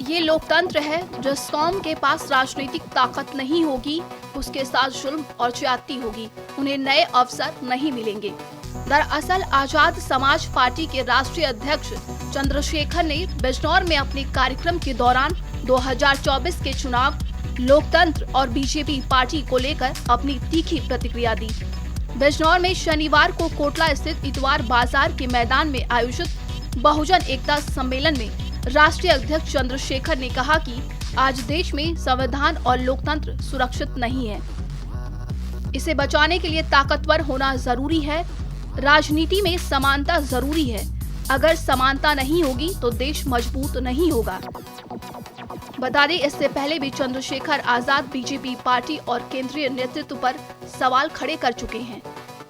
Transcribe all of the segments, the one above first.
ये लोकतंत्र है। जिस कौम के पास राजनीतिक ताकत नहीं होगी, उसके साथ जुल्म और ज्यादती होगी। उन्हें नए अवसर नहीं मिलेंगे। दरअसल आजाद समाज पार्टी के राष्ट्रीय अध्यक्ष चंद्रशेखर ने बिजनौर में अपने कार्यक्रम के दौरान 2024 के चुनाव, लोकतंत्र और बीजेपी पार्टी को लेकर अपनी तीखी प्रतिक्रिया दी। बिजनौर में शनिवार को कोटला स्थित इतवार बाजार के मैदान में आयोजित बहुजन एकता सम्मेलन में राष्ट्रीय अध्यक्ष चंद्रशेखर ने कहा कि आज देश में संविधान और लोकतंत्र सुरक्षित नहीं है। इसे बचाने के लिए ताकतवर होना जरूरी है। राजनीति में समानता जरूरी है। अगर समानता नहीं होगी तो देश मजबूत नहीं होगा। बता दें, इससे पहले भी चंद्रशेखर आजाद बीजेपी पार्टी और केंद्रीय नेतृत्व पर सवाल खड़े कर चुके हैं।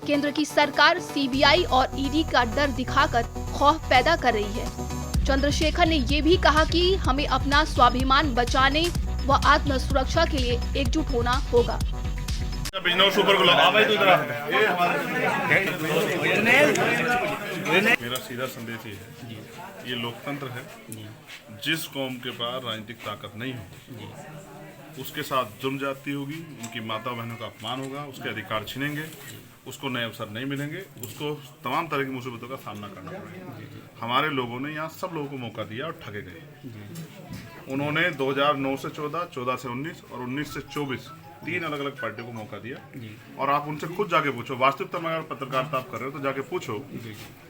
केंद्र की सरकार सीबीआई और ईडी का डर दिखाकर खौफ पैदा कर रही है। चंद्रशेखर ने ये भी कहा कि हमें अपना स्वाभिमान बचाने व आत्म सुरक्षा के लिए एकजुट होना होगा। मेरा सीधा संदेश ये है, ये लोकतंत्र है। जिस कौम के पास राजनीतिक ताकत नहीं होगी, उसके साथ जुल्म जाती होगी, उनकी माता बहनों का अपमान होगा, उसके अधिकार छिनेंगे, उसको नए अवसर नहीं मिलेंगे, उसको तमाम तरह की मुसीबतों का सामना करना पड़ेगा। हमारे लोगों ने यहाँ सब लोगों को मौका दिया और ठगे गए। उन्होंने 2009 से 14, 14 से 19 और 19 से 24 तीन अलग अलग पार्टियों को मौका दिया। और आप उनसे खुद जाके पूछो, वास्तविकता में अगर पत्रकारिता आप कर रहे हो तो जाके पूछो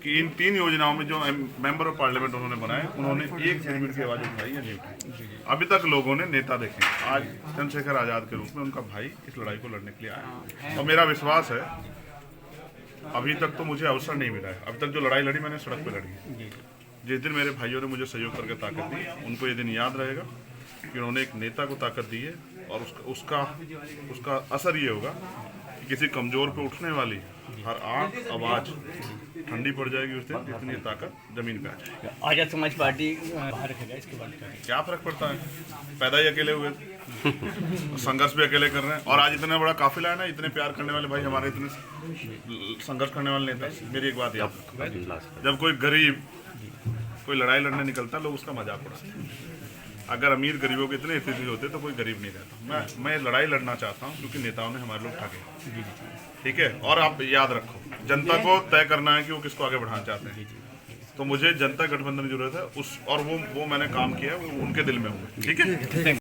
कि इन तीन योजनाओं में जो मेंबर ऑफ पार्लियामेंट उन्होंने बनाए, उन्होंने एक सेंटीमीटर की आवाज उठाई या नहीं उठाई। अभी तक लोगों ने नेता देखे। आज चंद्रशेखर आजाद के रूप में उनका भाई इस लड़ाई को लड़ने के लिए आया और मेरा विश्वास है अभी तक तो मुझे अवसर नहीं मिला है। अभी तक जो लड़ाई लड़ी मैंने सड़क पे लड़ी। जिस दिन मेरे भाइयों ने मुझे सहयोग करके ताकत दी, उनको ये दिन याद रहेगा कि उन्होंने एक नेता को ताकत दी है और उसका असर ये होगा कि किसी कमजोर पे उठने वाली हर आवाज ठंडी पड़ जाएगी उस दिन, जितनी ताकत जमीन पे आ जाएगी। आजाद समाज पार्टी बाहर रखेगा, इसके बाद क्या फर्क पड़ता है? पैदा ही अकेले हुए, संघर्ष भी अकेले कर रहे हैं। और आज इतना बड़ा काफिला है ना, इतने प्यार करने वाले भाई हमारे, इतने संघर्ष करने वाले नेता। मेरी एक बात याद रखो, जब कोई गरीब कोई लड़ाई लड़ने निकलता, लोग उसका मजाक उड़ाते हैं। अगर अमीर गरीबों के इतने स्थिति होते तो कोई गरीब नहीं रहता। मैं लड़ाई लड़ना चाहता हूँ क्योंकि नेताओं ने हमारे लोग ठगे। ठीक है, और आप याद रखो, जनता को तय करना है कि वो किसको आगे बढ़ाना चाहते हैं। तो मुझे जनता गठबंधन की जरूरत है, और वो मैंने काम किया है, वो उनके दिल में हुआ। ठीक है।